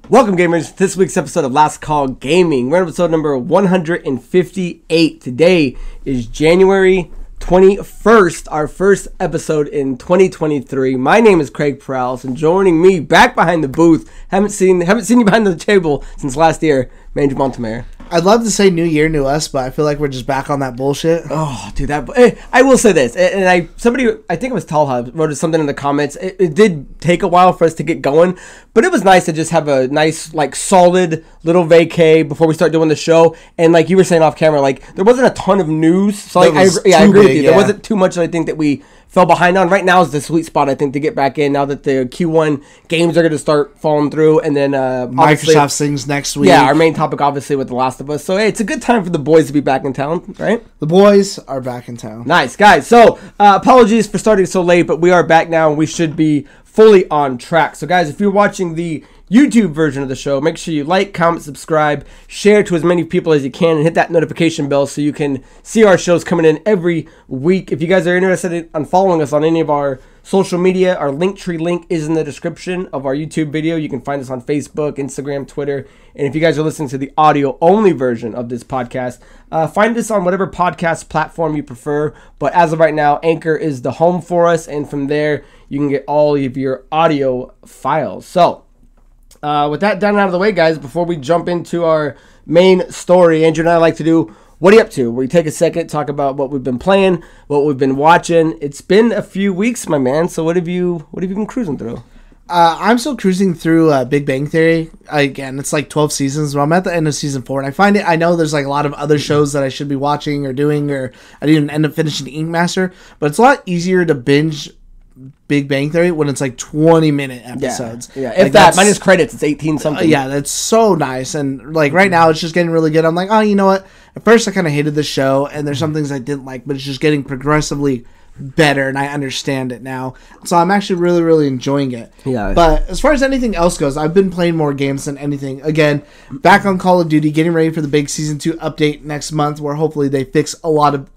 Welcome, gamers, to this week's episode of Last Call Gaming. We're on episode number 158. Today is January 21st, our first episode in 2023. My name is Craig Perales, and joining me back behind the booth, haven't seen you behind the table since last year, Mandy Montemare. I'd love to say new year, new us, but I feel like we're just back on that bullshit. Oh, dude, I will say this, and I think it was Talha, wrote something in the comments. It did take a while for us to get going, but it was nice to just have a nice, like, solid little vacay before we start doing the show. And like you were saying off camera, like, there wasn't a ton of news, so like I agree with you. There wasn't too much that I think that we fell behind on. Right now is the sweet spot, I think, to get back in now that the Q1 games are going to start falling through, and then Microsoft things next week. Yeah, our main topic obviously with The Last of Us. So hey, it's a good time for the boys to be back in town, right? The boys are back in town. Nice, guys. So apologies for starting so late, but we are back now, and we should be fully on track. So guys, if you're watching the YouTube version of the show, make sure you like, comment, subscribe, share to as many people as you can, and hit that notification bell so you can see our shows coming in every week. If you guys are interested in following us on any of our social media, our Linktree link is in the description of our YouTube video. You can find us on Facebook, Instagram, Twitter, and if you guys are listening to the audio-only version of this podcast, find us on whatever podcast platform you prefer. But as of right now, Anchor is the home for us, and from there, you can get all of your audio files. So, with that done out of the way, guys, before we jump into our main story, Andrew and I like to do What Are You Up To? We take a second, talk about what we've been playing, what we've been watching. It's been a few weeks, my man, so what have you been cruising through? I'm still cruising through Big Bang Theory. Again, it's like 12 seasons, but I'm at the end of season 4, and I know there's like a lot of other shows that I should be watching or doing, or I didn't end up finishing Ink Master, but it's a lot easier to binge Big Bang Theory when it's like 20-minute episodes. Yeah. If like that, minus credits, it's 18 something. Yeah, that's so nice. And like right now, it's just getting really good. I'm like, oh, you know what? At first, I kind of hated the show, and there's some things I didn't like, but it's just getting progressively better, and I understand it now. So I'm actually really, really enjoying it. Yeah. But as far as anything else goes, I've been playing more games than anything. Again, back on Call of Duty, getting ready for the big Season 2 update next month, where hopefully they fix a lot of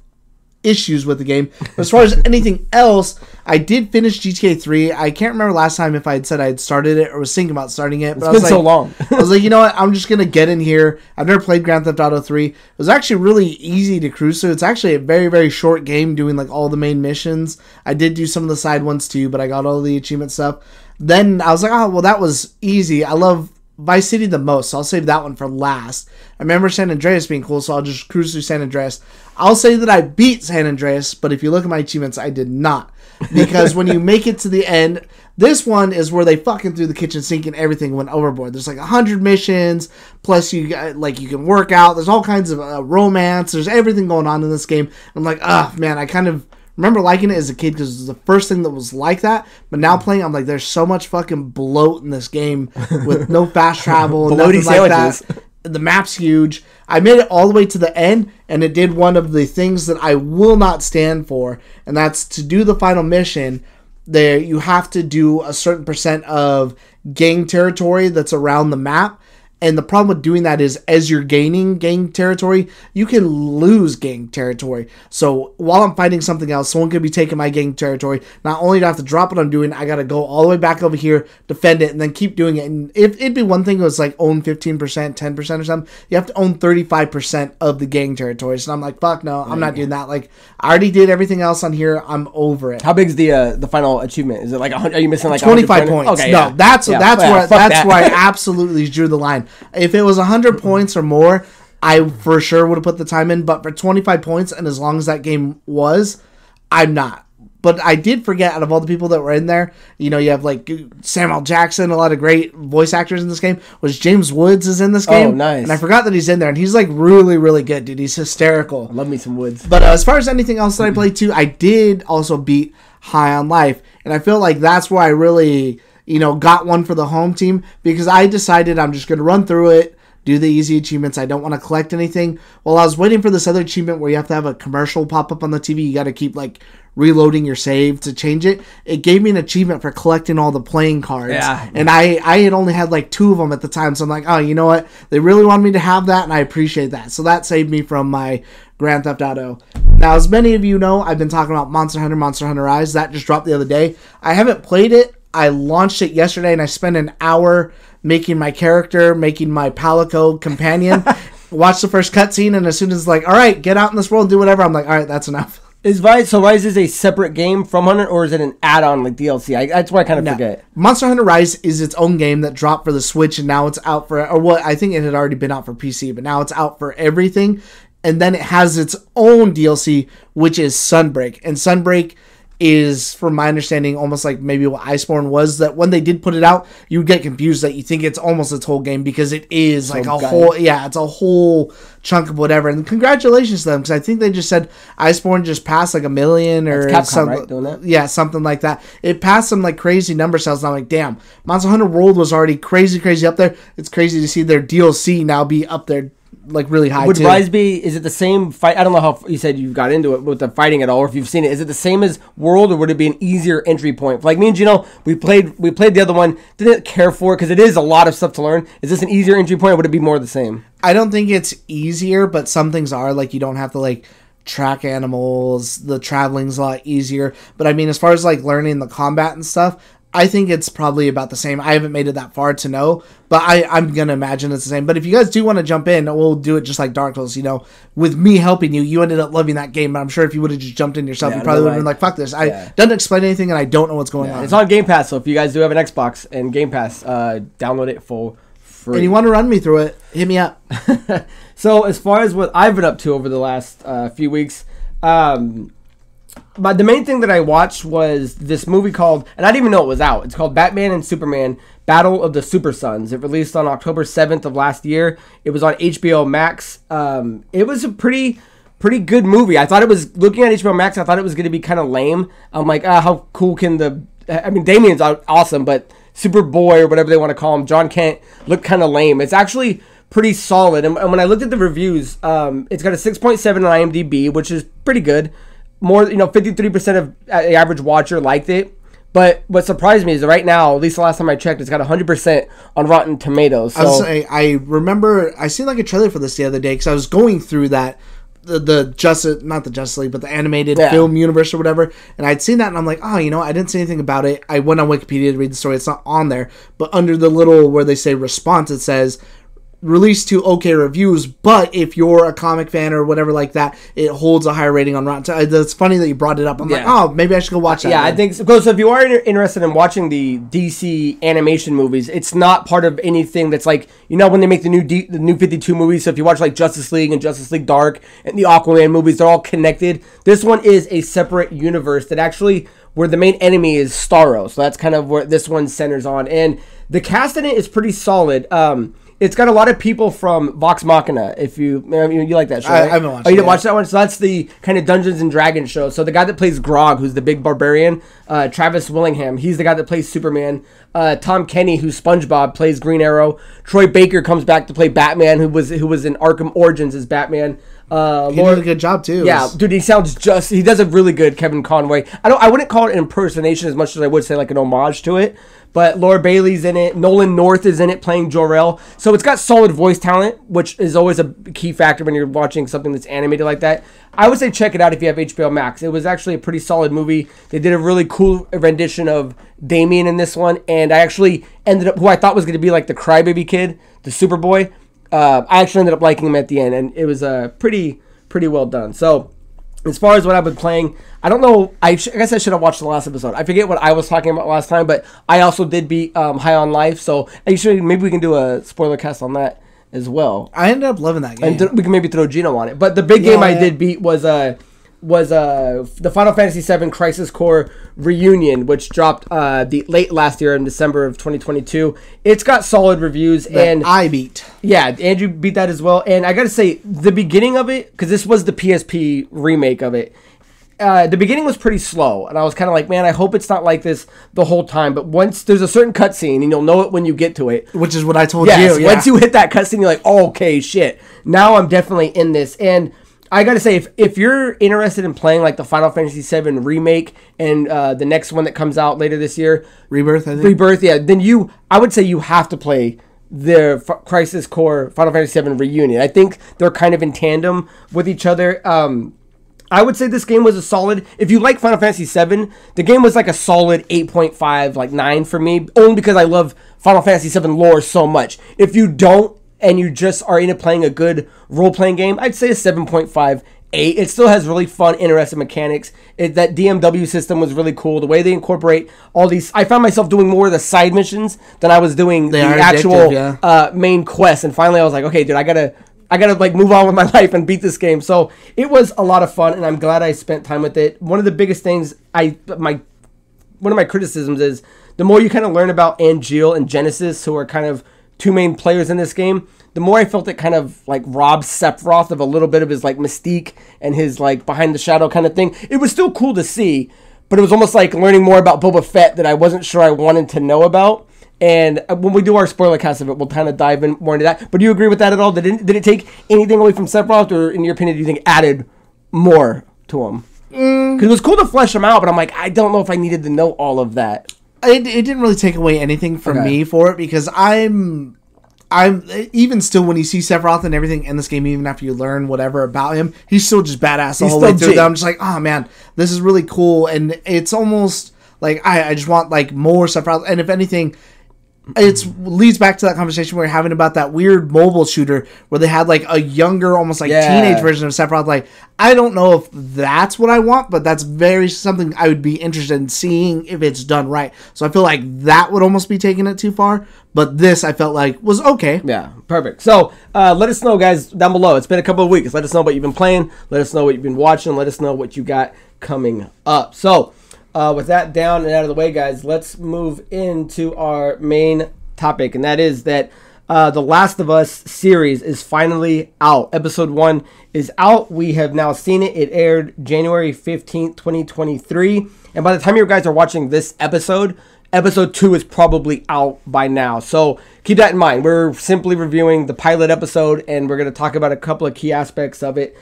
issues with the game. But as far as anything else, I did finish GTA 3. I can't remember last time if I had said I had started it or was thinking about starting it. But it's been so long. I was like, you know what? I'm just going to get in here. I've never played Grand Theft Auto 3. It was actually really easy to cruise through. It's actually a very, very short game doing like all the main missions. I did do some of the side ones too, but I got all the achievement stuff. Then I was like, oh, well, that was easy. I love Vice City the most, so I'll save that one for last. I remember San Andreas being cool, so I'll just cruise through San Andreas. I'll say that I beat San Andreas, but if you look at my achievements, I did not. Because when you make it to the end, this one is where they fucking threw the kitchen sink and everything went overboard. There's like 100 missions, plus you can work out. There's all kinds of romance. There's everything going on in this game. I'm like, man, I kind of remember liking it as a kid because it was the first thing that was like that. But now playing, I'm like, there's so much fucking bloat in this game with no fast travel and nothing like that. The map's huge. I made it all the way to the end, and it did one of the things that I will not stand for, and that's to do the final mission. There, you have to do a certain percent of gang territory that's around the map. And the problem with doing that is, as you're gaining gang territory, you can lose gang territory. So while I'm fighting something else, someone could be taking my gang territory. Not only do I have to drop what I'm doing, I got to go all the way back over here, defend it, and then keep doing it. And if it'd be one thing, it was like own 15%, 10% or something. You have to own 35% of the gang territory. So I'm like, fuck no, I'm not doing that. Like, I already did everything else on here. I'm over it. How big's the final achievement? Is it like 100? Are you missing like 25 points? Okay, no, that's where I absolutely drew the line. If it was 100 points or more, I for sure would have put the time in. But for 25 points, and as long as that game was, I'm not. But I did forget, out of all the people that were in there, you know, you have like Samuel Jackson, a lot of great voice actors in this game. Was James Woods is in this game. Oh, nice. And I forgot that he's in there. And he's like really, really good, dude. He's hysterical. I love me some Woods. But as far as anything else that I played too, I did also beat High on Life. And I feel like that's where I really, you know, got one for the home team, because I decided I'm just going to run through it, do the easy achievements. I don't want to collect anything. While I was waiting for this other achievement where you have to have a commercial pop up on the TV, you got to keep like reloading your save to change it. It gave me an achievement for collecting all the playing cards. Yeah. And I had only had like 2 of them at the time. So I'm like, oh, you know what? They really wanted me to have that, and I appreciate that. So that saved me from my Grand Theft Auto. Now, as many of you know, I've been talking about Monster Hunter Rise. That just dropped the other day. I haven't played it. I launched it yesterday, and I spent an hour making my character, making my Palico companion. Watch the first cutscene, and as soon as it's like, all right, get out in this world and do whatever, I'm like, all right, that's enough. Rise is a separate game from Hunter, or is it an add-on like DLC? That's what I kind of forget. Monster Hunter Rise is its own game that dropped for the Switch, and now it's out for, or what, I think it had already been out for PC, but now it's out for everything. And then it has its own DLC, which is Sunbreak. And Sunbreak is, from my understanding, almost like maybe what Iceborne was, that when they did put it out, you would get confused that you think it's almost its whole game, because it is like a whole, it's a whole chunk of whatever. And congratulations to them, because I think they just said Iceborne just passed like 1 million or something. Right, doing that? Yeah, something like that. It passed some like crazy number sales, and I'm like, damn, Monster Hunter World was already crazy up there. It's crazy to see their DLC now be up there like really high. Would Rise be, is it the same fight? I don't know how you said you got into it with the fighting at all, or if you've seen it. Is it the same as World, or would it be an easier entry point? Like me and Geno, we played the other one, didn't care for it because it is a lot of stuff to learn. Is this an easier entry point, or would it be more the same? I don't think it's easier, but some things are, like you don't have to like track animals, the traveling's a lot easier. But I mean, as far as like learning the combat and stuff, I think it's probably about the same. I haven't made it that far to know, but I'm going to imagine it's the same. But if you guys do want to jump in, we'll do it just like Dark Souls, with me helping you. You ended up loving that game, but I'm sure if you would have just jumped in yourself, you probably would have been like, fuck this. I doesn't explain anything, and I don't know what's going on. It's on Game Pass, so if you guys do have an Xbox and Game Pass, download it for free. And you want to run me through it, hit me up. So as far as what I've been up to over the last few weeks, but the main thing that I watched was this movie called, and I didn't even know it was out. It's called Batman and Superman: Battle of the Super Sons. It released on October 7th of last year. It was on HBO Max. It was a pretty good movie. I thought it was, looking at HBO Max, I thought it was going to be kind of lame. I'm like, how cool can Damien's awesome, but Superboy, or whatever they want to call him, John Kent, looked kind of lame. It's actually pretty solid. And when I looked at the reviews, it's got a 6.7 on IMDb, which is pretty good. More, 53% of the average watcher liked it. But what surprised me is that right now, at least the last time I checked, it's got 100% on Rotten Tomatoes. So I remember I seen like a trailer for this the other day, because I was going through that the Justice, not the Justice League, but the animated film universe or whatever, and I'd seen that, and I'm like, I didn't see anything about it. I went on Wikipedia to read the story. It's not on there, but under the little where they say response, it says released to okay reviews, but if you're a comic fan or whatever like that, it holds a higher rating on Rotten. It's funny that you brought it up. I'm like, maybe I should go watch that. Yeah, I think so. So if you are interested in watching the DC animation movies, it's not part of anything that's like, when they make the new 52 movies. So if you watch like Justice League and Justice League Dark and the Aquaman movies, they're all connected. This one is a separate universe that actually, where the main enemy is Starro. So that's kind of where this one centers on. And the cast in it is pretty solid. It's got a lot of people from Vox Machina. If you like that show, right? I haven't watched. Oh, you didn't watch that one? So that's the kind of Dungeons and Dragons show. So the guy that plays Grog, who's the big barbarian, Travis Willingham, he's the guy that plays Superman. Tom Kenny, who's SpongeBob, plays Green Arrow. Troy Baker comes back to play Batman, who was in Arkham Origins as Batman. He did a good job too. Yeah, dude, he does a really good Kevin Conroy. I wouldn't call it an impersonation as much as I would say like an homage to it. But Laura Bailey's in it. Nolan North is in it playing Jor-El. So it's got solid voice talent, which is always a key factor when you're watching something that's animated like that. I would say check it out if you have HBO Max. It was actually a pretty solid movie. They did a really cool rendition of Damien in this one. And I actually ended up, who I thought was going to be like the crybaby kid, the Superboy, I actually ended up liking him at the end. And it was pretty well done. So as far as what I've been playing, I don't know. I guess I should have watched the last episode. I forget what I was talking about last time, but I also did beat High on Life. So maybe we can do a spoiler cast on that as well. I ended up loving that game. And we can maybe throw Geno on it. But the big game I did beat was the Final Fantasy VII Crisis Core Reunion, which dropped late last year in December of 2022. It's got solid reviews. And I beat. Yeah, Andrew beat that as well. And I got to say, the beginning of it, because this was the PSP remake of it, the beginning was pretty slow. And I was kind of like, man, I hope it's not like this the whole time. But once there's a certain cutscene, and you'll know it when you get to it. Which is what I told you. Yeah. Once you hit that cutscene, you're like, oh, okay, shit. Now I'm definitely in this. And I gotta say, if you're interested in playing like the Final Fantasy VII remake and the next one that comes out later this year, Rebirth, I think. Rebirth, yeah. Then I would say you have to play the Crisis Core Final Fantasy VII Reunion. I think they're kind of in tandem with each other. I would say this game was a solid. If you like Final Fantasy VII, the game was like a solid 8.5, like 9 for me, only because I love Final Fantasy VII lore so much. If you don't and you just are into playing a good role-playing game, I'd say a 7.5. It still has really fun, interesting mechanics. That DMW system was really cool. The way they incorporate all these, I found myself doing more of the side missions than I was doing the actual main quest. And finally, I was like, okay, dude, I gotta like move on with my life and beat this game. So it was a lot of fun, and I'm glad I spent time with it. One of the biggest things one of my criticisms is the more you kind of learn about Angeal and Genesis, who are kind of two main players in this game, the more I felt it kind of like robbed Sephiroth of a little bit of his like mystique and his like behind the shadow kind of thing. It was still cool to see, but it was almost like learning more about Boba Fett that I wasn't sure I wanted to know about. And when we do our spoiler cast of it, we'll kind of dive in more into that. But do you agree with that at all? Did it take anything away from Sephiroth, or in your opinion, do you think added more to him? Because it was cool to flesh him out, but I'm like, I don't know if I needed to know all of that. It didn't really take away anything from me for it, because I'm even still, when you see Sephiroth and everything in this game, even after you learn whatever about him, he's still just badass the whole way through. I'm just like, oh man, this is really cool. And it's almost like I just want like more Sephiroth. And if anything, it leads back to that conversation we were having about that weird mobile shooter where they had like a younger, almost like teenage version of Sephiroth. Like, I don't know if that's what I want, but that's very something I would be interested in seeing if it's done right. So I feel like that would almost be taking it too far. But this, I felt like, was okay. Yeah, perfect. So let us know, guys, down below. It's been a couple of weeks. Let us know what you've been playing. Let us know what you've been watching. Let us know what you got coming up. So with that down and out of the way, guys, let's move into our main topic. And that is that the Last of Us series is finally out. Episode 1 is out. We have now seen it. It aired January 15th, 2023. And by the time you guys are watching this episode 2 is probably out by now. So keep that in mind. We're simply reviewing the pilot episode, and we're going to talk about a couple of key aspects of it.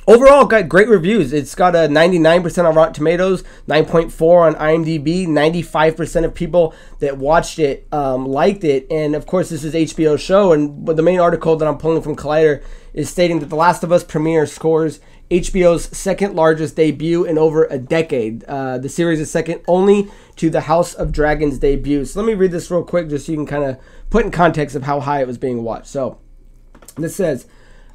Overall, got great reviews. It's got a 99% on Rotten Tomatoes, 9.4 on IMDb. 95% of people that watched it liked it. And of course, this is HBO's show. And the main article that I'm pulling from Collider is stating that The Last of Us premiere scores HBO's second largest debut in over a decade. The series is second only to the House of Dragons debut. So let me read this real quick just so you can kind of put in context of how high it was being watched. So this says,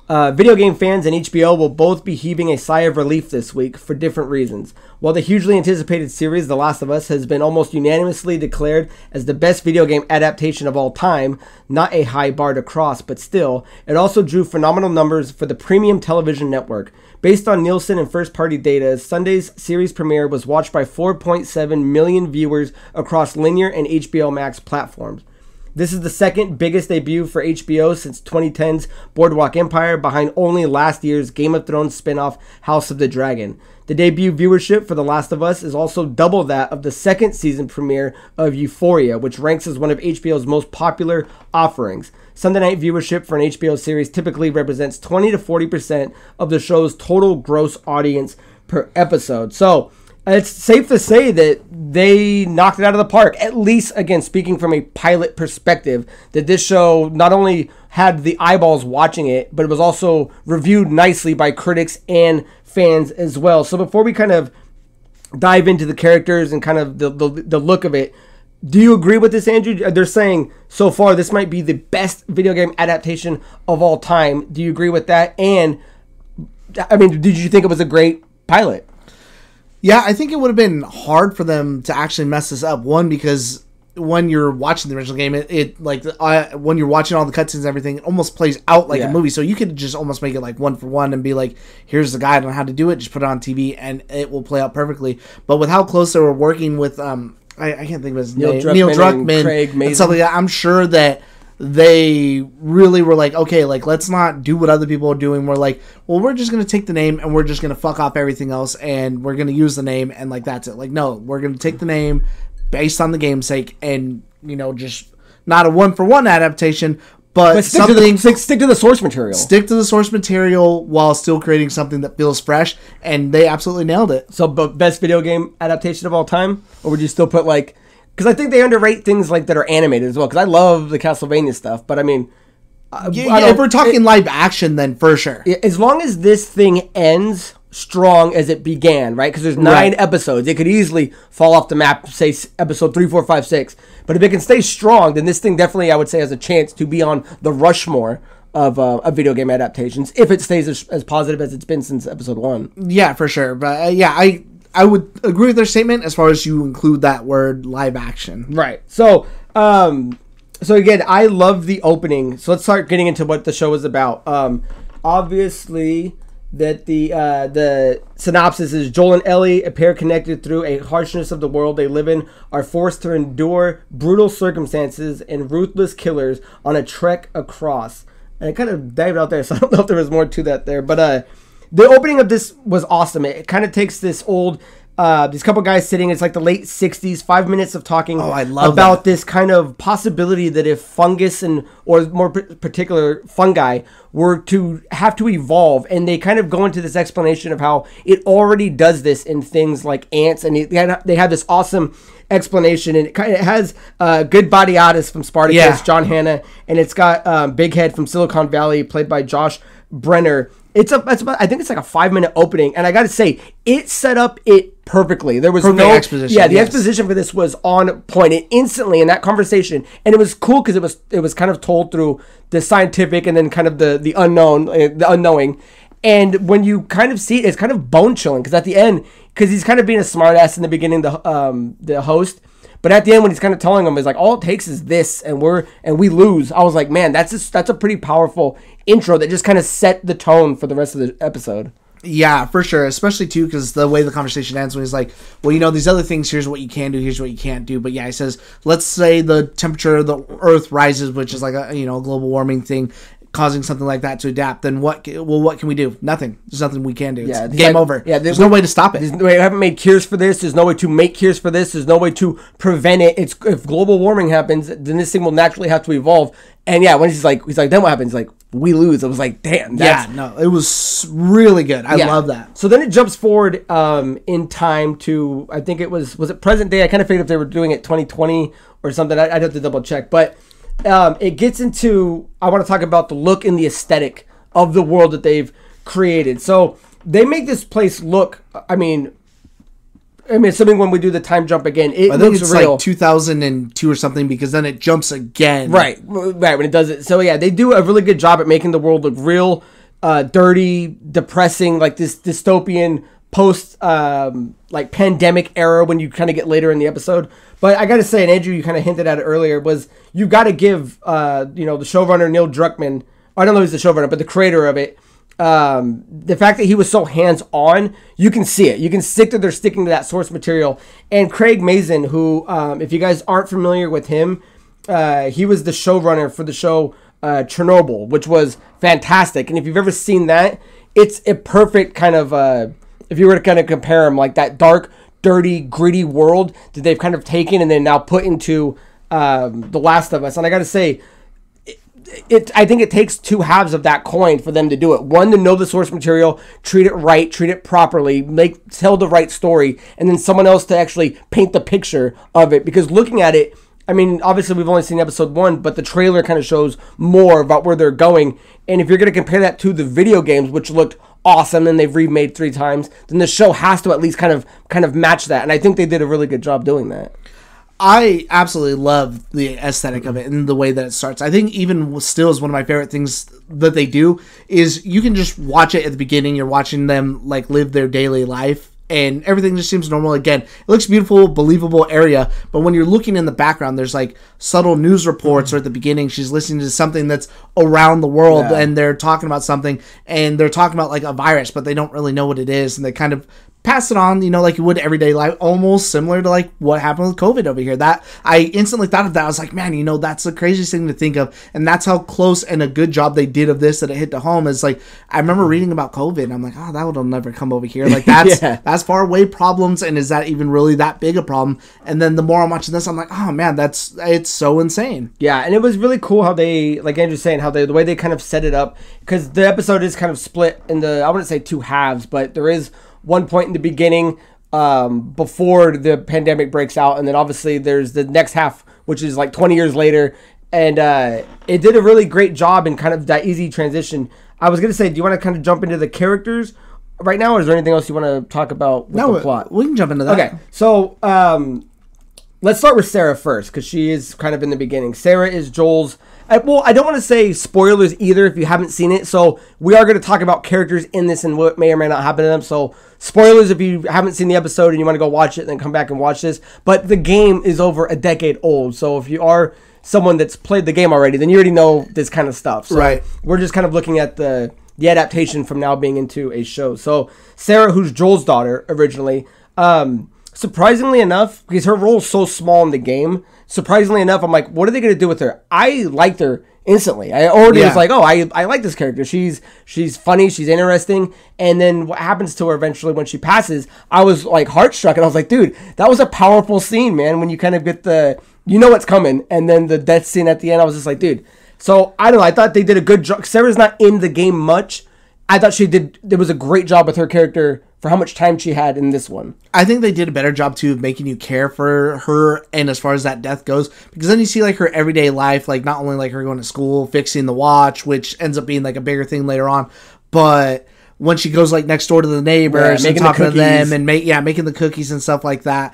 video game fans and HBO will both be heaving a sigh of relief this week for different reasons. While the hugely anticipated series The Last of Us has been almost unanimously declared as the best video game adaptation of all time, not a high bar to cross, but still, it also drew phenomenal numbers for the premium television network. Based on Nielsen and first-party data, Sunday's series premiere was watched by 4.7 million viewers across linear and HBO Max platforms. This is the second biggest debut for HBO since 2010's Boardwalk Empire, behind only last year's Game of Thrones spin-off House of the Dragon. The debut viewership for The Last of Us is also double that of the second season premiere of Euphoria, which ranks as one of HBO's most popular offerings. Sunday night viewership for an HBO series typically represents 20 to 40% of the show's total gross audience per episode. So it's safe to say that they knocked it out of the park, at least, again, speaking from a pilot perspective, that this show not only had the eyeballs watching it, but it was also reviewed nicely by critics and fans as well. So before we kind of dive into the characters and kind of the look of it, do you agree with this, Andrew? They're saying so far this might be the best video game adaptation of all time. Do you agree with that? And, I mean, did you think it was a great pilot? Yeah, I think it would have been hard for them to actually mess this up. One, because when you're watching the original game, when you're watching all the cutscenes and everything, it almost plays out like a movie. So you could just almost make it like one for one and be like, here's the guide on how to do it. Just put it on TV and it will play out perfectly. But with how close they were working with, I can't think of his name, Neil Druckmann, Craig Mazin, and stuff like that, I'm sure that they really were like, okay, like, let's not do what other people are doing. We're like, well, we're just going to take the name and we're just going to fuck off everything else and we're going to use the name and, like, that's it. Like, no, we're going to take the name based on the game's sake and, you know, just not a one-for-one adaptation, but stick to the source material. Stick to the source material while still creating something that feels fresh, and they absolutely nailed it. So, but best video game adaptation of all time? Or would you still put, like... Because I think they underrate things like that are animated as well. Because I love the Castlevania stuff, but I mean, if we're talking live action, then for sure. As long as this thing ends strong as it began, right? Because there's 9 episodes. It could easily fall off the map, say episode 3, 4, 5, 6. But if it can stay strong, then this thing definitely, I would say, has a chance to be on the Rushmore of video game adaptations if it stays as positive as it's been since episode 1. Yeah, for sure. But I would agree with their statement as far as you include that word live action. Right. So again, I love the opening. So let's start getting into what the show is about. Obviously, that the synopsis is Joel and Ellie, a pair connected through a harshness of the world they live in, are forced to endure brutal circumstances and ruthless killers on a trek across. And I kind of dived out there, so I don't know if there was more to that there. But the opening of this was awesome. It kind of takes this old... these couple guys sitting, it's like the late 60s, 5 minutes of talking about this kind of possibility that if fungus or more particular fungi were to have to evolve, and they kind of go into this explanation of how it already does this in things like ants, and they have this awesome explanation, and it has good body artist from Spartacus, John Hannah, and it's got Big Head from Silicon Valley, played by Josh Brenner. I think it's like a 5-minute opening, and I gotta say, it set up it perfectly. There was no exposition. Yeah, the exposition for this was on point. It instantly in that conversation, and it was cool because it was kind of told through the scientific and then kind of the unknown, the unknowing. And when you kind of see it, it's kind of bone chilling because at the end, because he's kind of being a smartass in the beginning, the host. But at the end, when he's kind of telling them, it's like, all it takes is this, and we lose. I was like, man, that's a pretty powerful intro that just kind of set the tone for the rest of the episode. Yeah, for sure. Especially, too, because the way the conversation ends when he's like, well, these other things, here's what you can do, here's what you can't do. But yeah, he says, let's say the temperature of the Earth rises, which is like a global warming thing, causing something like that to adapt, then what can we do? Nothing. There's nothing we can do. Yeah, it's game over. Yeah, there's no way to stop it. We haven't made cures for this. There's no way to make cures for this. There's no way to prevent it. If global warming happens, then this thing will naturally have to evolve. And yeah, when he's like, then what happens? He's like, we lose. I was like, damn. It was really good. I love that. So then it jumps forward in time to, I think was it present day? I kind of figured if they were doing it 2020 or something. I'd have to double check, but. It gets into, I want to talk about the look and the aesthetic of the world that they've created. So they make this place look, I mean, assuming when we do the time jump again, I think it's real. Like 2002 or something, because then it jumps again. Right, when it does it. So yeah, they do a really good job at making the world look real, dirty, depressing, like this dystopian post like pandemic era when you kind of get later in the episode. But I gotta say, and Andrew, you kind of hinted at it earlier, was you gotta give the showrunner Neil Druckmann, I don't know who's the showrunner, but the creator of it, the fact that he was so hands-on, you can see it. You can stick that they're sticking to that source material. And Craig Mazin, who, if you guys aren't familiar with him, he was the showrunner for the show Chernobyl, which was fantastic. And if you've ever seen that, it's a perfect kind of, if you were to kind of compare him, like that dark, dirty, gritty world that they've kind of taken and then now put into The Last of Us. And I gotta say, I think it takes two halves of that coin for them to do it. One, to know the source material, treat it right, treat it properly, tell the right story, and then someone else to actually paint the picture of it. Because looking at it, I mean, obviously we've only seen episode 1, but the trailer kind of shows more about where they're going. And if you're going to compare that to the video games, which looked awesome and they've remade 3 times, then the show has to at least kind of match that. And I think they did a really good job doing that. I absolutely love the aesthetic of it and the way that it starts. I think even still is one of my favorite things that they do is you can just watch it at the beginning. You're watching them like live their daily life and everything just seems normal. Again, it looks beautiful, believable area, but when you're looking in the background, there's like subtle news reports, or at the beginning, she's listening to something that's around the world, and they're talking about something, and they're talking about like a virus, but they don't really know what it is, and they kind of pass it on, like you would everyday life, almost similar to like what happened with COVID over here. That I instantly thought of that. I was like, man, that's the craziest thing to think of, and that's how close and a good job they did of this, that it hit to home. Is like, I remember reading about COVID, and I'm like, oh, that will never come over here. Like that's that's far away problems, and is that even really that big a problem? And then the more I'm watching this, I'm like, oh man, it's so insane. Yeah, and it was really cool how they, like Andrew's saying, how the way they kind of set it up, because the episode is kind of split in I wouldn't say 2 halves, but there is one point in the beginning before the pandemic breaks out, and then obviously there's the next half, which is like 20 years later, and it did a really great job in kind of that easy transition. I was going to say, do you want to kind of jump into the characters right now, or is there anything else you want to talk about with the plot? We can jump into that. Okay, so let's start with Sarah first, because she is kind of in the beginning. Sarah is Joel's... well, I don't want to say spoilers either if you haven't seen it, so we are going to talk about characters in this and what may or may not happen to them, so spoilers if you haven't seen the episode and you want to go watch it and then come back and watch this. But the game is over a decade old, so if you are someone that's played the game already, then you already know this kind of stuff. So right. We're just kind of looking at the adaptation from now being into a show. So Sarah, who's Joel's daughter originally, surprisingly enough, because her role is so small in the game, surprisingly enough, I'm like, what are they going to do with her? I liked her instantly. I already was like, oh, I like this character. She's funny. She's interesting. And then what happens to her eventually when she passes, I was like heartstruck. And I was like, dude, that was a powerful scene, man. When you kind of get you know what's coming. And then the death scene at the end, I was just like, dude. So I don't know. I thought they did a good job. Sarah's not in the game much. I thought there was a great job with her character for how much time she had in this one. I think they did a better job, too, of making you care for her, and as far as that death goes, because then you see, like, her everyday life, like, not only, like, her going to school, fixing the watch, which ends up being, like, a bigger thing later on, but when she goes, like, next door to the neighbors and talking to them and making the cookies and stuff like that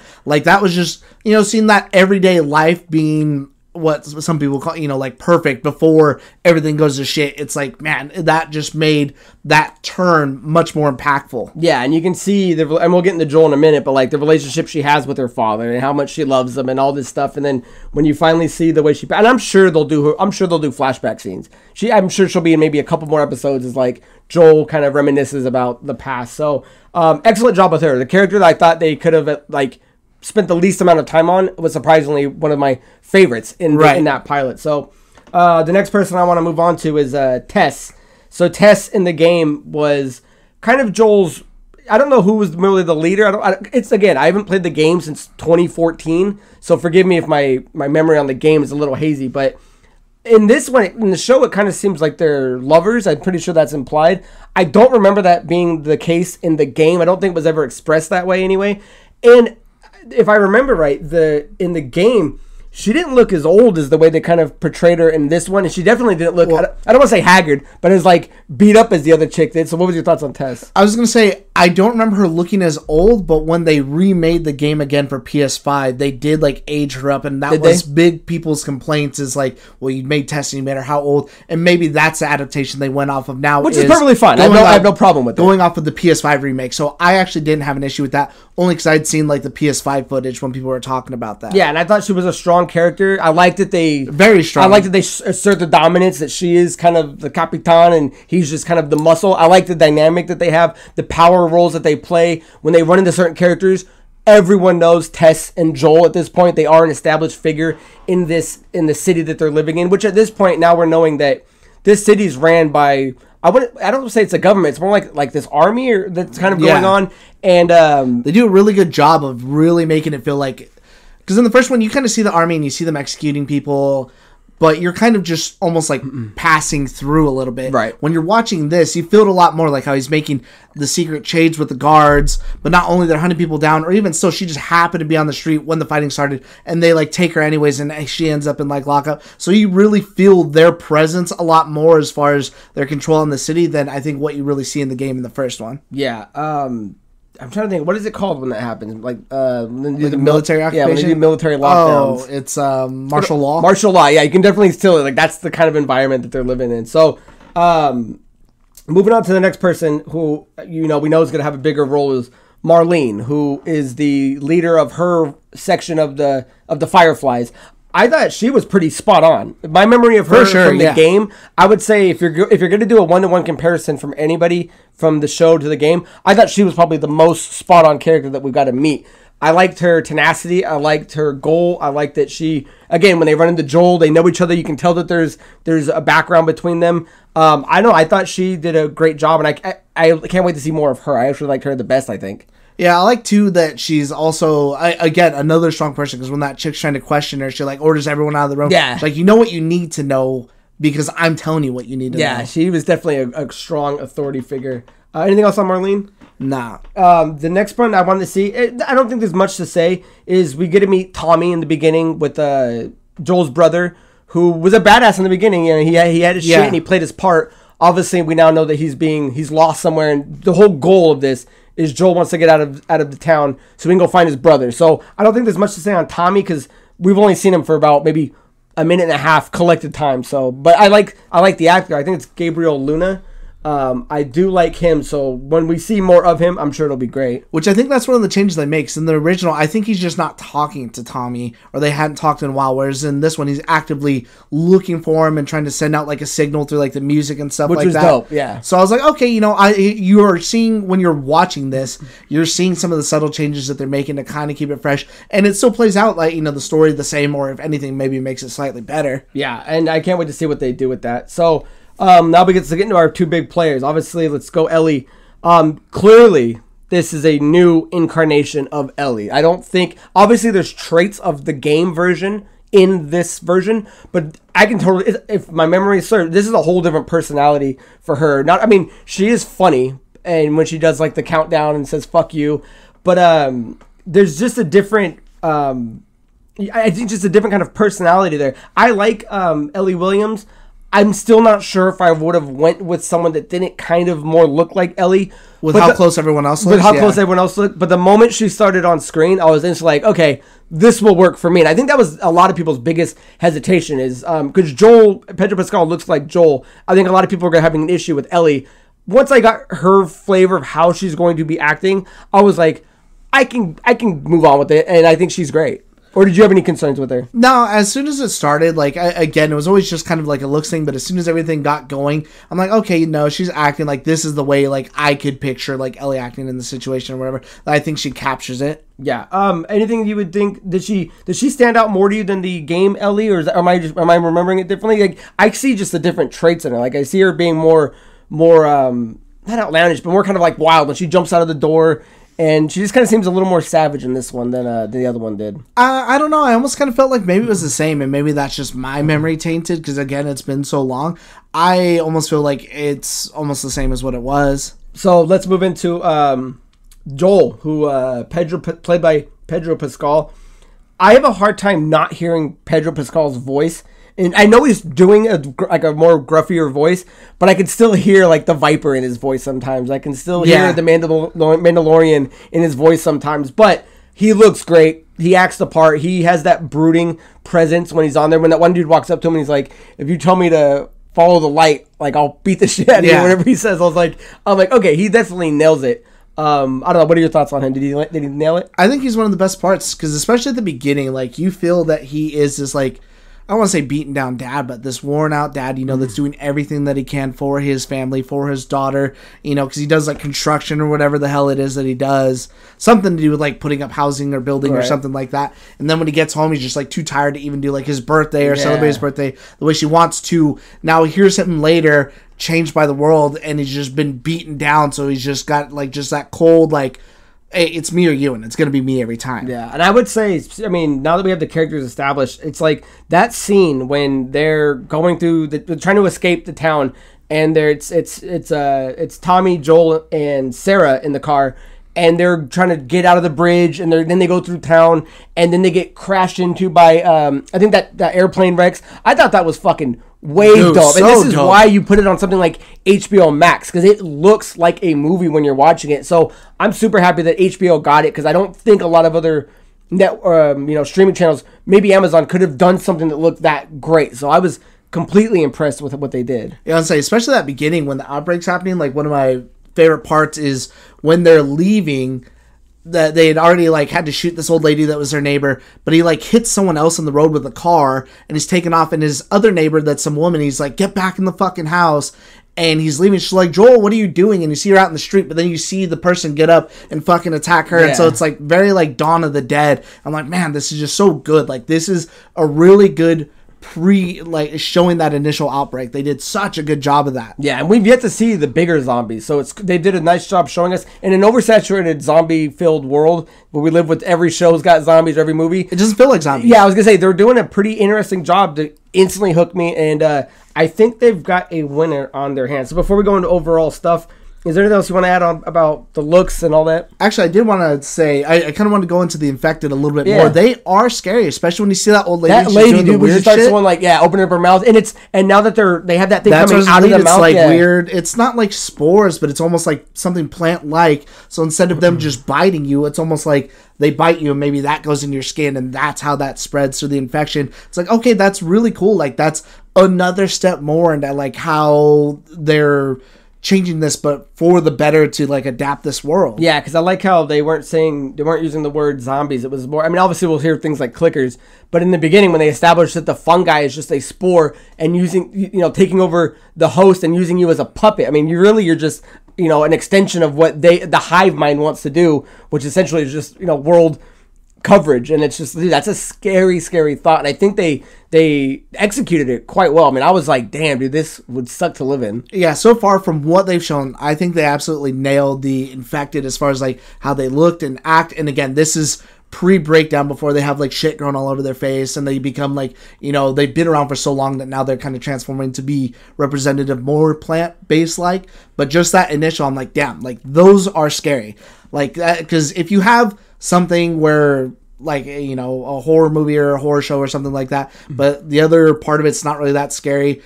was just, seeing that everyday life being what some people call, like perfect before everything goes to shit. It's like, man, that just made that turn much more impactful. Yeah, and you can see, and we'll get into Joel in a minute, but like the relationship she has with her father and how much she loves him and all this stuff. And then when you finally see the way and I'm sure they'll do flashback scenes. I'm sure she'll be in maybe a couple more episodes as like Joel kind of reminisces about the past. So excellent job with her. The character that I thought they could have spent the least amount of time on was surprisingly one of my favorites in that pilot. So the next person I want to move on to is Tess. So Tess in the game was kind of Joel's... I don't know who was really the leader. I haven't played the game since 2014, so forgive me if my memory on the game is a little hazy, but in this one, in the show, it kind of seems like they're lovers. I'm pretty sure that's implied. I don't remember that being the case in the game. I don't think it was ever expressed that way anyway. And if I remember right, in the game, she didn't look as old as the way they kind of portrayed her in this one, and she definitely didn't look, I don't want to say haggard, but as like beat up as the other chick did. So what was your thoughts on Tess? I was going to say, I don't remember her looking as old, but when they remade the game again for PS5, they did like age her up, and that was big people's complaints is like, well, you made Tess and you made her how old, and maybe that's the adaptation they went off of now. Which is perfectly fine. I have no problem with it. Going off of the PS5 remake, so I actually didn't have an issue with that, only because I'd seen like the PS5 footage when people were talking about that. Yeah, and I thought she was a strong character. I liked that they... Very strong. I liked that they assert the dominance, that she is kind of the Capitan and he's just kind of the muscle. I like the dynamic that they have, the power roles that they play. When they run into certain characters, everyone knows Tess and Joel at this point. They are an established figure in the city that they're living in, which at this point now we're knowing that this city's ran by... I don't say it's a government. It's more like this army that's kind of going on. And they do a really good job of really making it feel like... Because in the first one, you kind of see the army and you see them executing people, but you're kind of just almost like passing through a little bit. Right. When you're watching this, you feel it a lot more like how he's making the secret shades with the guards, but not only they're hunting people down, or even so, she just happened to be on the street when the fighting started, and they like take her anyways, and she ends up in like lockup. So you really feel their presence a lot more as far as their control in the city than I think what you really see in the game in the first one. Yeah. I'm trying to think. What is it called when that happens? Like when they do the military occupation? Yeah, when they do military lockdowns. Oh, it's martial law? Martial law, yeah. You can definitely still... Like, that's the kind of environment that they're living in. So, moving on to the next person who, we know is going to have a bigger role is Marlene, who is the leader of her section of the Fireflies. I thought she was pretty spot on. My memory of her from the game, I would say if you're going to do a 1-to-1 comparison from anybody from the show to the game, I thought she was probably the most spot on character that we've got to meet. I liked her tenacity. I liked her goal. I liked that she, again, when they run into Joel, they know each other. You can tell that there's a background between them. I thought she did a great job, and I can't wait to see more of her. I actually liked her the best, I think. Yeah, I like, too, that she's also, again, another strong person, because when that chick's trying to question her, she, like, orders everyone out of the room. Yeah. She's like, you know what you need to know, because I'm telling you what you need to know. Yeah, she was definitely a strong authority figure. Anything else on Marlene? Nah. The next one I wanted to see, I don't think there's much to say, is we get to meet Tommy in the beginning with Joel's brother, who was a badass in the beginning. He had his shit and he played his part. obviously we now know that he's lost somewhere, and the whole goal of this is Joel wants to get out of the town so he can go find his brother. So I don't think there's much to say on Tommy because we've only seen him for about maybe a minute and a half collected time. So, but I like the actor. I think it's Gabriel Luna. I do like him, so when we see more of him, I'm sure it'll be great. Which I think that's one of the changes they make. In the original, I think he's just not talking to Tommy, or they hadn't talked in a while, whereas in this one, he's actively looking for him and trying to send out like a signal through like the music and stuff like that. Which was dope, yeah. So I was like, okay, you are seeing, when you're watching this, you're seeing some of the subtle changes that they're making to kind of keep it fresh, and it still plays out like, the story the same, or if anything, maybe makes it slightly better. Yeah, and I can't wait to see what they do with that. So, now we get to get into our two big players. Obviously, let's go Ellie. Clearly, this is a new incarnation of Ellie. I don't think... Obviously, there's traits of the game version in this version, but I can totally... If my memory serves, this is a whole different personality for her. She is funny, and when she does, like, the countdown and says, fuck you, but there's just a different... I think just a different kind of personality there. I like Ellie Williams. I'm still not sure if I would have went with someone that didn't kind of more look like Ellie. With how close everyone else looked? With how close everyone else looked. But the moment she started on screen, I was instantly like, okay, this will work for me. And I think that was a lot of people's biggest hesitation is because Pedro Pascal looks like Joel. I think a lot of people are having an issue with Ellie. Once I got her flavor of how she's going to be acting, I was like, I can move on with it. And I think she's great. Or did you have any concerns with her? No, as soon as it started, again, it was always just kind of like a looks thing, but as soon as everything got going, I'm like, okay, she's acting like this is the way, I could picture, Ellie acting in the situation or whatever. I think she captures it. Yeah. Anything you would think, did she stand out more to you than the game Ellie, or am I remembering it differently? I see just the different traits in her. I see her being more, not outlandish, but more kind of wild when she jumps out of the door. And she just kind of seems a little more savage in this one than the other one did. I don't know. I almost kind of felt like maybe it was the same, and maybe that's just my memory tainted, because, again, it's been so long. I almost feel like it's almost the same as what it was. So let's move into Joel, who played by Pedro Pascal. I have a hard time not hearing Pedro Pascal's voice. And I know he's doing a more gruffier voice, but I can still hear the Viper in his voice sometimes. I can still hear the Mandalorian in his voice sometimes. But he looks great. He acts the part. He has that brooding presence when he's on there. When that one dude walks up to him and he's like, "If you tell me to follow the light, I'll beat the shit out of you." Whatever he says, I'm like, okay, he definitely nails it. I don't know. What are your thoughts on him? Did he nail it? I think he's one of the best parts, because especially at the beginning, you feel that he is this I don't want to say beaten down dad, but this worn out dad, that's doing everything that he can for his family, for his daughter, because he does construction or whatever the hell it is that he does. Something to do with putting up housing or building or something like that. And then when he gets home, he's just too tired to even do his birthday or celebrate his birthday the way she wants to. Now he hears him later, changed by the world, and he's just been beaten down. So he's just got just that cold, hey, it's me or you, and it's going to be me every time. Yeah, and I would say, now that we have the characters established, it's that scene when they're going through, they're trying to escape the town, and it's Tommy, Joel, and Sarah in the car, and they're trying to get out of the bridge, and then they go through town, and then they get crashed into by, I think that airplane wrecks. I thought that was fucking way dope. And this is why you put it on something like HBO Max, because it looks like a movie when you're watching it. So I'm super happy that HBO got it, because I don't think a lot of other streaming channels, maybe Amazon, could have done something that looked that great. So I was completely impressed with what they did. Yeah, I'd say, especially that beginning when the outbreak's happening, one of my favorite parts is when they're leaving, that they had already had to shoot this old lady that was their neighbor, but he hits someone else on the road with a car, and he's taken off, and his other neighbor, that's some woman, he's get back in the fucking house, and he's leaving. She's like, Joel, what are you doing? And you see her out in the street, but then you see the person get up and fucking attack her, and so it's very Dawn of the Dead. I'm like, man, this is just so good. This is a really good showing that initial outbreak. They did such a good job of that. Yeah, and we've yet to see the bigger zombies, so they did a nice job showing us in an oversaturated zombie-filled world where we live with every show's got zombies, every movie. It doesn't feel like zombies. Yeah, I was gonna say they're doing a pretty interesting job to instantly hook me, and I think they've got a winner on their hands. So before we go into overall stuff, Is there anything else you want to add on about the looks and all that? Actually, I did want to say, I kind of want to go into the infected a little bit more. They are scary, especially when you see that old lady. That lady, dude, when she starts going like, opening up her mouth, and now that they have that thing coming out of the mouth, it's like weird. It's not like spores, but it's almost like something plant-like. So instead of them just biting you, it's almost like they bite you, and maybe that goes into your skin, and that's how that spreads through the infection. It's like, okay, that's really cool. Like, that's another step more into like how they're changing this, but for the better to like adapt this world. Yeah, because I like how they weren't using the word zombies. It was more, I mean, obviously we'll hear things like clickers, but in the beginning when they established that the fungi is just a spore and taking over the host and using you as a puppet. I mean, you're just, an extension of what the hive mind wants to do, which essentially is just, world coverage. And it's just, dude, that's a scary, scary thought. And I think they executed it quite well. I mean, I was like, damn, dude, this would suck to live in. Yeah, so far from what they've shown, I think they absolutely nailed the infected as far as like how they looked and act. And again, this is pre-breakdown before they have like shit growing all over their face and they become like, they've been around for so long that now they're kind of transforming to be representative, more plant-based like. But just that initial, I'm like, damn, like those are scary. Like that, because if you have something where like, a horror movie or a horror show or something like that, but the other part of it's not really that scary,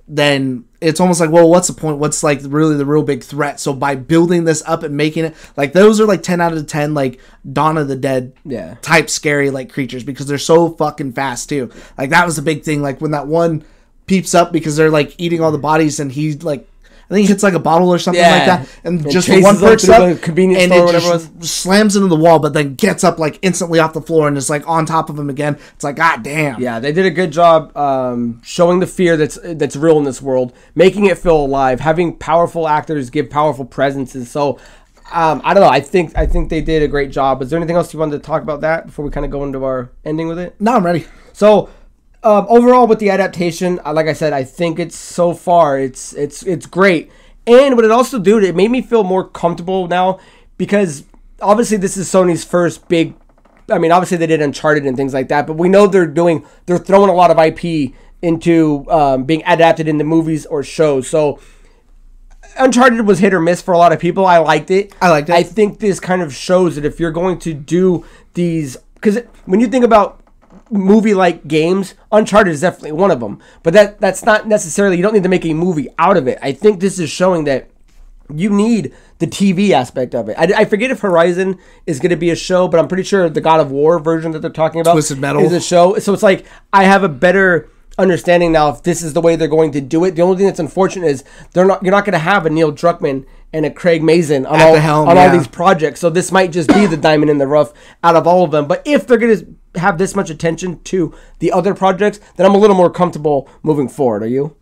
then it's almost like, well, what's the point? What's like really the real big threat? So by building this up and making it like, those are like 10 out of 10 like Dawn of the Dead type scary like creatures, because they're so fucking fast too. Like that was the big thing, like when that one peeps up because they're like eating all the bodies and he's like, I think he hits like a bottle or something like that, and just one perks up, and it just slams into the wall, but then gets up like instantly off the floor and is like on top of him again. It's like, god damn. Yeah, they did a good job showing the fear that's real in this world, making it feel alive, having powerful actors give powerful presences. So I don't know. I think they did a great job. Is there anything else you wanted to talk about that before we kind of go into our ending with it? No, I'm ready. So. Overall, with the adaptation, like I said, I think it's so far it's great. And what it also did, it made me feel more comfortable now, because obviously this is Sony's first big. I mean, obviously they did Uncharted and things like that, but we know they're throwing a lot of IP into being adapted into movies or shows. So Uncharted was hit or miss for a lot of people. I liked it. I think this kind of shows that if you're going to do these, because when you think about movie-like games, Uncharted is definitely one of them. But that's not necessarily, you don't need to make a movie out of it. I think this is showing that you need the TV aspect of it. I forget if Horizon is going to be a show, but I'm pretty sure the God of War version that they're talking about Twisted Metal is a show. So it's like, I have a better understanding now if this is the way they're going to do it. The only thing that's unfortunate is you're not going to have a Neil Druckmann and a Craig Mazin on all these projects. So this might just be the diamond in the rough out of all of them. But if they're going to have this much attention to the other projects, then I'm a little more comfortable moving forward. Are you?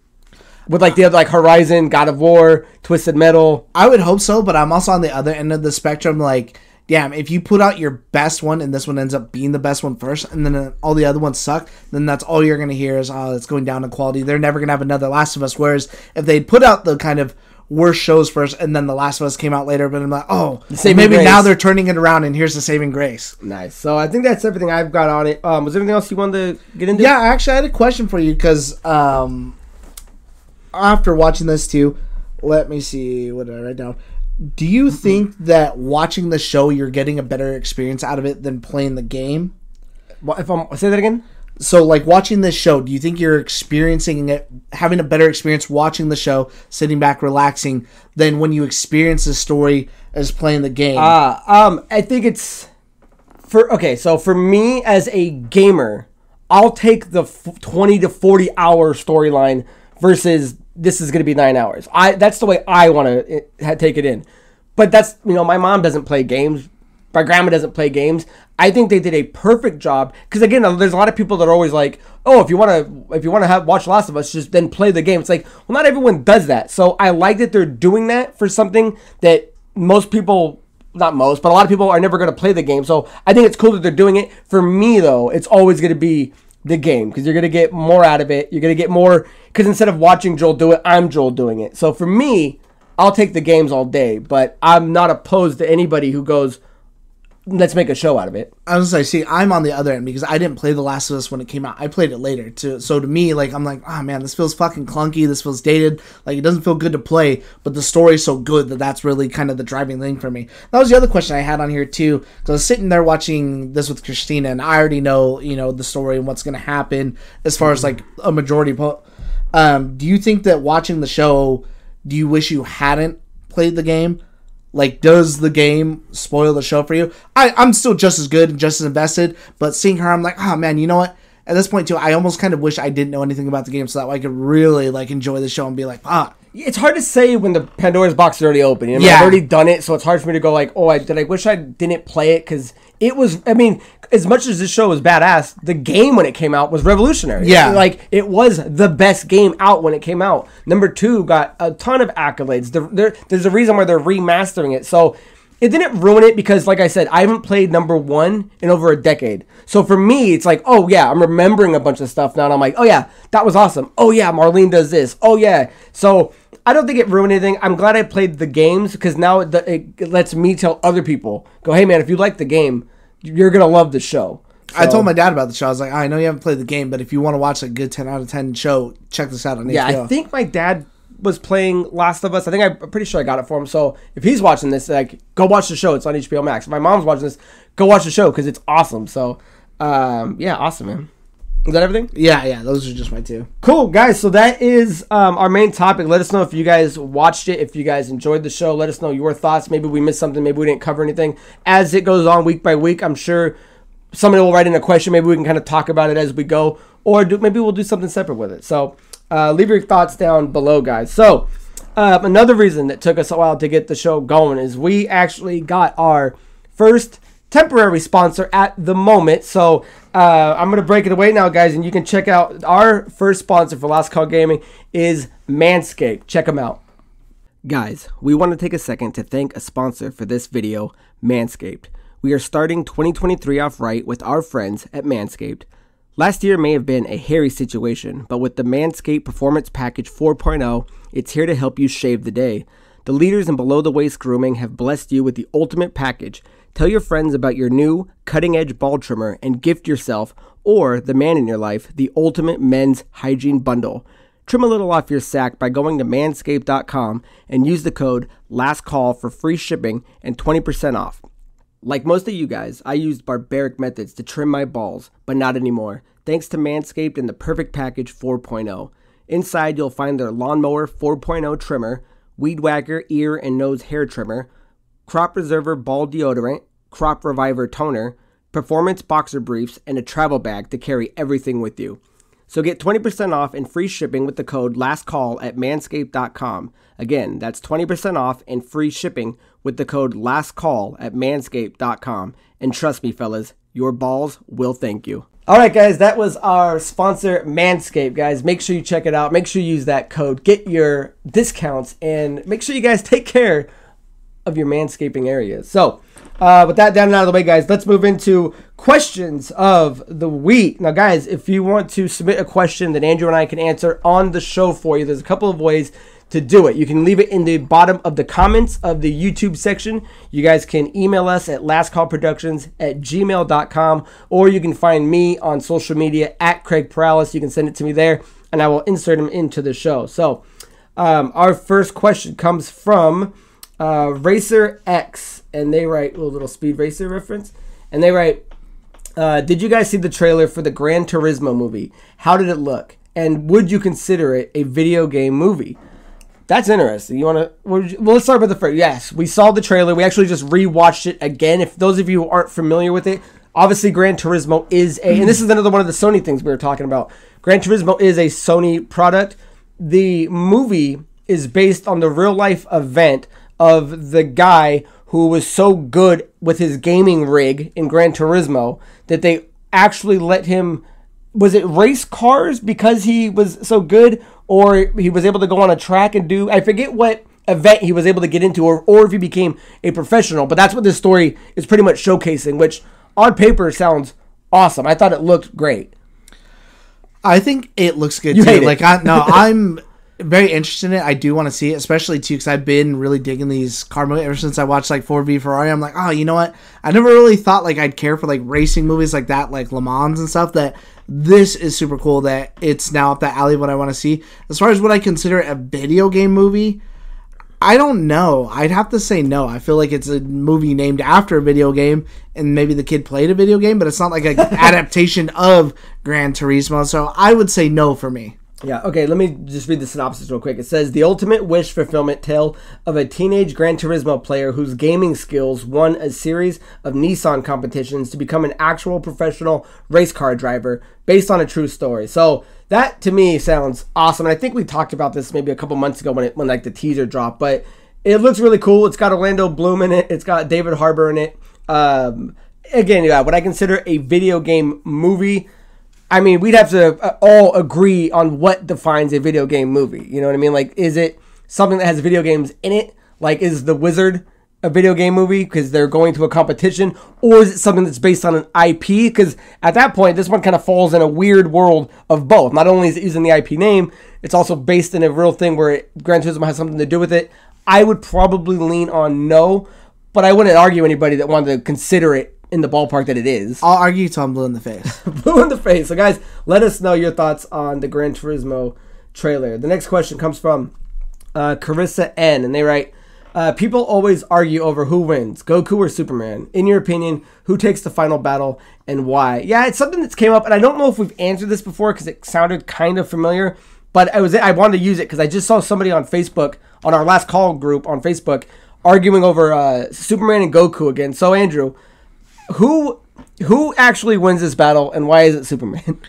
With like the other, like Horizon, God of War, Twisted Metal. I would hope so, but I'm also on the other end of the spectrum. Like, damn, if you put out your best one and this one ends up being the best one first, and then all the other ones suck, then that's all you're going to hear is, oh, it's going down in quality. They're never going to have another Last of Us. Whereas if they put out the kind of worst shows first, and then The Last of Us came out later, but I'm like, oh, maybe now they're turning it around, and here's the saving grace. Nice. So I think that's everything I've got on it. Was there anything else you wanted to get into? Yeah, actually, I had a question for you, because after watching this too, let me see, what did I write down? Do you think that watching the show, you're getting a better experience out of it than playing the game? Say that again? So, like, watching this show, do you think you're experiencing it, having a better experience watching the show, sitting back, relaxing, than when you experience the story as playing the game? I think it's... So for me, as a gamer, I'll take the 20 to 40 hour storyline versus this is going to be 9 hours. That's the way I want to take it in. But that's, my mom doesn't play games. My grandma doesn't play games. I think they did a perfect job, because again, there's a lot of people that are always like, oh, if you want to watch Last of Us, just then play the game. It's like, well, not everyone does that. So I like that they're doing that for something that most people, not most, but a lot of people are never going to play the game. So I think it's cool that they're doing it. For me though, it's always going to be the game, because you're going to get more out of it. You're going to get more, because instead of watching Joel do it, I'm Joel doing it. So for me, I'll take the games all day, but I'm not opposed to anybody who goes let's make a show out of it. I was like, see, I'm on the other end because I didn't play The Last of Us when it came out. I played it later. So to me, like, I'm like, oh man, this feels fucking clunky. This feels dated. Like, it doesn't feel good to play, but the story's so good that that's really kind of the driving thing for me. That was the other question I had on here too, because I was sitting there watching this with Christina, and I already know, the story and what's going to happen as far as like a majority. Do you think that watching the show, do you wish you hadn't played the game? Like, does the game spoil the show for you? I'm still just as good and just as invested, but seeing her, I'm like, oh man, you know what? At this point too, I almost kind of wish I didn't know anything about the game so that way I could really like enjoy the show and be like, It's hard to say when the Pandora's box is already open. Yeah. I've already done it, so it's hard for me to go like, I wish I didn't play it, because it was, as much as this show was badass, the game when it came out was revolutionary. Yeah. Like, it was the best game out when it came out. Number 2 got a ton of accolades. There's a reason why they're remastering it. So it didn't ruin it because, like I said, I haven't played number 1 in over a decade. So for me, it's like, oh yeah, I'm remembering a bunch of stuff now, and I'm like, oh yeah, that was awesome. Oh yeah, Marlene does this. Oh yeah. So I don't think it ruined anything. I'm glad I played the games, because now it lets me tell other people, go, hey man, if you like the game, you're going to love the show. So, I told my dad about the show. I was like, I know you haven't played the game, but if you want to watch a good 10 out of 10 show, check this out on HBO. Yeah, I think my dad was playing Last of Us. I'm pretty sure I got it for him. So if he's watching this, like, go watch the show. It's on HBO Max. If my mom's watching this, go watch the show because it's awesome. So, yeah, awesome, man. Is that everything? Yeah, those are just my 2. Cool, guys. So that is our main topic. Let us know if you guys watched it, if you guys enjoyed the show. Let us know your thoughts. Maybe we missed something. Maybe we didn't cover anything. As it goes on week by week, I'm sure somebody will write in a question. Maybe we can kind of talk about it as we go. Or maybe we'll do something separate with it. So leave your thoughts down below, guys. So another reason that took us a while to get the show going is we actually got our first temporary sponsor at the moment. So I'm going to break it away now, guys, and you can check out our first sponsor for Last Call Gaming is Manscaped. Check them out. Guys, we want to take a second to thank a sponsor for this video, Manscaped. We are starting 2023 off right with our friends at Manscaped. Last year may have been a hairy situation, but with the Manscaped Performance Package 4.0, it's here to help you shave the day. The leaders in below-the-waist grooming have blessed you with the ultimate package. Tell your friends about your new cutting-edge ball trimmer and gift yourself or the man in your life the ultimate men's hygiene bundle. Trim a little off your sack by going to manscaped.com and use the code LastCall for free shipping and 20% off. Like most of you guys, I used barbaric methods to trim my balls, but not anymore, thanks to Manscaped and the Perfect Package 4.0. Inside, you'll find their Lawnmower 4.0 trimmer, Weed Whacker ear and nose hair trimmer, Crop Preserver ball deodorant, Crop Reviver toner, performance boxer briefs, and a travel bag to carry everything with you. So get 20% off and free shipping with the code LastCall at manscaped.com. Again, that's 20% off and free shipping with the code LastCall at manscaped.com. And trust me, fellas, your balls will thank you. All right, guys, that was our sponsor, Manscaped. Guys, make sure you check it out. Make sure you use that code. Get your discounts, and make sure you guys take care of your manscaping areas. So, with that down and out of the way, guys, let's move into questions of the week. Now, guys, if you want to submit a question that Andrew and I can answer on the show for you, there's a couple of ways to do it. You can leave it in the bottom of the comments of the YouTube section. You guys can email us at lastcallproductions@gmail.com, or you can find me on social media at Craig Perales. You can send it to me there, and I will insert them into the show. So, our first question comes from Racer X, and they write a little Speed Racer reference, and they write, did you guys see the trailer for the Gran Turismo movie? How did it look? And would you consider it a video game movie? That's interesting. You want to? Well, let's start with the first. Yes, we saw the trailer. We actually just rewatched it again. If those of you who aren't familiar with it, obviously Gran Turismo is and this is another one of the Sony things we were talking about. Gran Turismo is a Sony product. The movie is based on the real life event of the guy who was so good with his gaming rig in Gran Turismo that they actually let him, was it race cars because he was so good, or he was able to go on a track and do, I forget what event he was able to get into, or if he became a professional, but that's what this story is pretty much showcasing, which on paper sounds awesome. I thought it looked great. I think it looks good you too. Hate like it. I'm very interested in it. I do want to see it, especially too, because I've been really digging these car movies ever since I watched like Ford v Ferrari. I'm like, oh, you know what? I never really thought like I'd care for like racing movies like that, like Le Mans and stuff. That this is super cool that it's now up that alley of what I want to see. As far as what I consider a video game movie, I don't know. I'd have to say no. I feel like it's a movie named after a video game, and maybe the kid played a video game, but it's not like an adaptation of Gran Turismo. So I would say no for me. Yeah, okay, let me just read the synopsis real quick. It says, the ultimate wish fulfillment tale of a teenage Gran Turismo player whose gaming skills won a series of Nissan competitions to become an actual professional race car driver based on a true story. So that, to me, sounds awesome. And I think we talked about this maybe a couple months ago when like the teaser dropped. But it looks really cool. It's got Orlando Bloom in it. It's got David Harbour in it. Again, yeah, what I consider a video game movie. I mean, we'd have to all agree on what defines a video game movie. You know what I mean? Like, is it something that has video games in it? Like, is The Wizard a video game movie because they're going to a competition? Or is it something that's based on an IP? Because at that point, this one kind of falls in a weird world of both. Not only is it using the IP name, it's also based in a real thing where Gran Turismo has something to do with it. I would probably lean on no, but I wouldn't argue anybody that wanted to consider it in the ballpark that it is. I'll argue till I'm blue in the face. Blue in the face. So guys, let us know your thoughts on the Gran Turismo trailer. The next question comes from Carissa N. And they write, people always argue over who wins, Goku or Superman. In your opinion, who takes the final battle and why? Yeah, it's something that's came up, and I don't know if we've answered this before because it sounded kind of familiar, but I wanted to use it because I just saw somebody on Facebook, on our Last Call group on Facebook, arguing over Superman and Goku again. So Andrew, who actually wins this battle, and why is it Superman?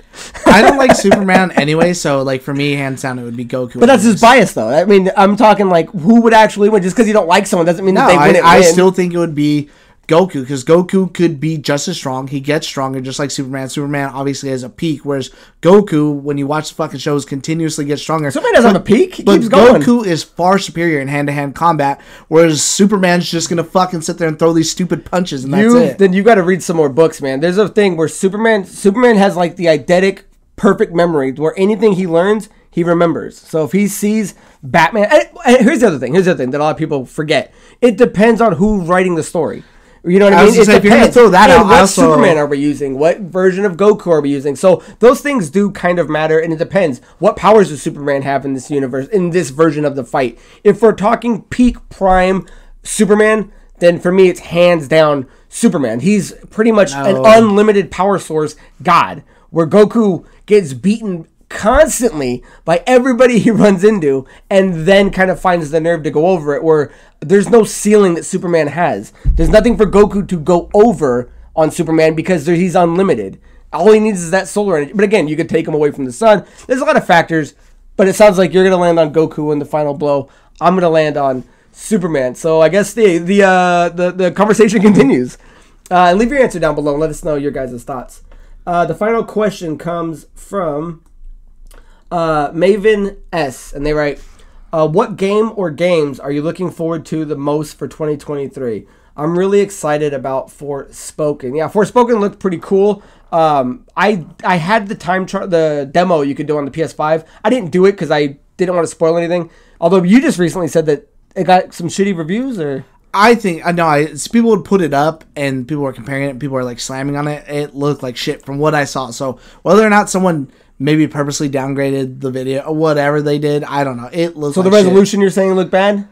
I don't like Superman anyway, so like for me, hands down, it would be Goku. But that's his bias, though. I mean, I'm talking like who would actually win. Just because you don't like someone doesn't mean that they wouldn't win. I still think it would be Goku, because Goku could be just as strong. He gets stronger just like Superman. Superman obviously has a peak, whereas Goku, when you watch the fucking shows, continuously gets stronger. Superman doesn't have a peak. He but keeps going. Goku is far superior in hand-to-hand combat, whereas Superman's just going to fucking sit there and throw these stupid punches, and that's it. Then you got to read some more books, man. There's a thing where Superman has like the eidetic perfect memory where anything he learns, he remembers. So if he sees Batman... And here's the other thing that a lot of people forget. It depends on who's writing the story. You know what I mean? If you're going to throw that out, what Superman are we using? What version of Goku are we using? So those things do kind of matter, and it depends. What powers does Superman have in this universe, in this version of the fight? If we're talking peak prime Superman, then for me it's hands down Superman. He's pretty much an unlimited power source god, where Goku gets beaten constantly by everybody he runs into, and then kind of finds the nerve to go over it, where there's no ceiling that Superman has. There's nothing for Goku to go over on Superman because he's unlimited. All he needs is that solar energy. But again, you could take him away from the sun. There's a lot of factors, but it sounds like you're going to land on Goku in the final blow. I'm going to land on Superman. So I guess the conversation continues. Leave your answer down below and let us know your guys' thoughts. The final question comes from Maven S, and they write, what game or games are you looking forward to the most for 2023? I'm really excited about Forspoken. Yeah, Forspoken looked pretty cool. I had the demo you could do on the PS5. I didn't do it because I didn't want to spoil anything. Although you just recently said that it got some shitty reviews, or... I think, people would put it up and people were comparing it and people were like slamming on it. It looked like shit from what I saw. So whether or not someone maybe purposely downgraded the video or whatever they did, I don't know. It looked so like the resolution shit. You're saying looked bad?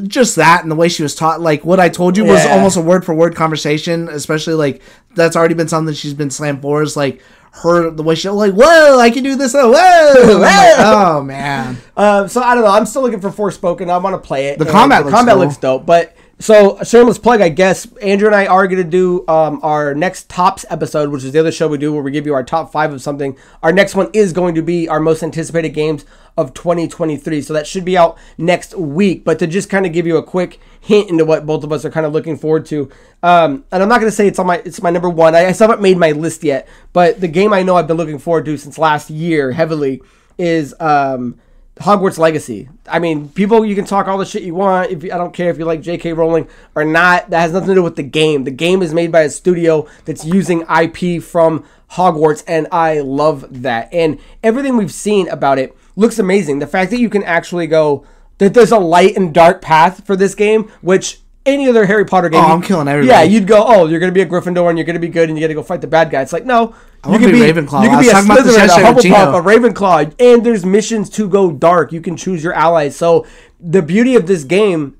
Just that and the way she was taught, like what I told you was almost a word for word conversation, especially like that's already been something she's been slammed for, is like the way she like, whoa, I can do this, whoa, whoa. Like, oh man. So I don't know. I'm still looking for Forspoken. I want to play it. The combat looks dope, but so shameless plug, I guess. Andrew and I are going to do our next Tops episode, which is the other show we do where we give you our top 5 of something. Our next one is going to be our most anticipated games of 2023. So that should be out next week. But to just kind of give you a quick hint into what both of us are kind of looking forward to. And I'm not going to say it's my number one. I still haven't made my list yet. But the game I know I've been looking forward to since last year heavily is Hogwarts Legacy. I mean, people, you can talk all the shit you want. I don't care if you like J.K. Rowling or not. That has nothing to do with the game. The game is made by a studio that's using IP from Hogwarts, and I love that. And everything we've seen about it looks amazing. The fact that you can actually go, that there's a light and dark path for this game, which any other Harry Potter game. Oh, I'm killing everybody. Yeah, you'd go, oh, you're going to be a Gryffindor and you're going to be good and you got to go fight the bad guy. It's like, no. You could be Ravenclaw. You could be a Slytherin, a Hufflepuff, a Ravenclaw, and there's missions to go dark. You can choose your allies. So the beauty of this game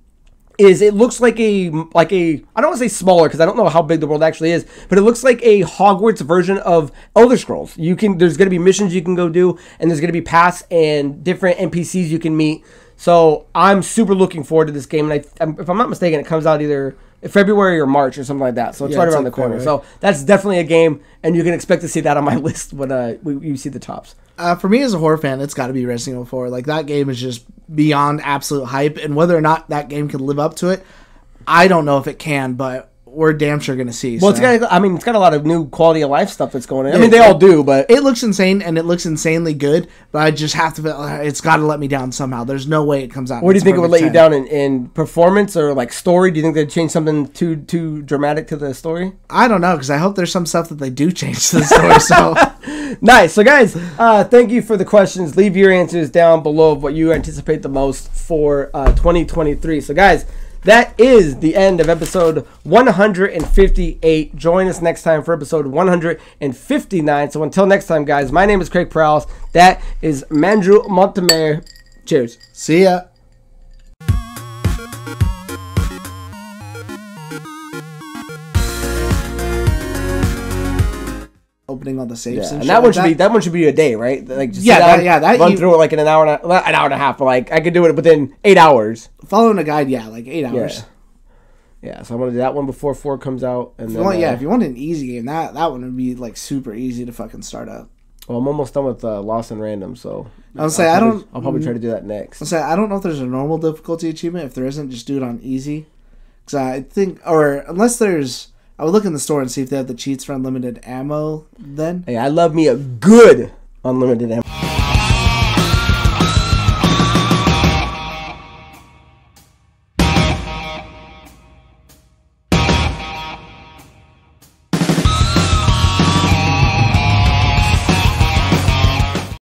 is it looks like a I don't want to say smaller because I don't know how big the world actually is, but it looks like a Hogwarts version of Elder Scrolls. There's going to be missions you can go do, and there's going to be paths and different NPCs you can meet. So I'm super looking forward to this game, and if I'm not mistaken, it comes out either February or March or something like that. So it's right around the corner. So that's definitely a game, and you can expect to see that on my list when you see the tops. For me as a horror fan, it's got to be Resident Evil 4. Like, that game is just beyond absolute hype, and whether or not that game can live up to it, I don't know if it can, but we're damn sure going to see. Well, so. it's got a lot of new quality of life stuff that's going on. I mean, they all do, but it looks insane, and it looks insanely good, but I just have to, it's got to let me down somehow. There's no way it comes out. What do you think it would let you down in performance or like story? Do you think they'd change something too dramatic to the story? I don't know, because I hope there's some stuff that they do change to the story, so... Nice. So, guys, thank you for the questions. Leave your answers down below of what you anticipate the most for 2023. So, guys, that is the end of episode 158. Join us next time for episode 159. So, until next time, guys, my name is Craig Perales. That is Mandrew Montemare. Cheers. See ya. Opening all the safes and that one should be a day, right? Like just run through it like in an hour and a half. But like I could do it within 8 hours. Following a guide, like 8 hours. Yeah. So I'm gonna do that one before 4 comes out, and if you want an easy game, that one would be like super easy to fucking start up. Well, I'm almost done with Lost and Random, so I'll probably try to do that next. I don't know if there's a normal difficulty achievement. If there isn't, just do it on easy. Because I think, or unless there's. I would look in the store and see if they have the cheats for unlimited ammo then. Hey, I love me a good unlimited ammo.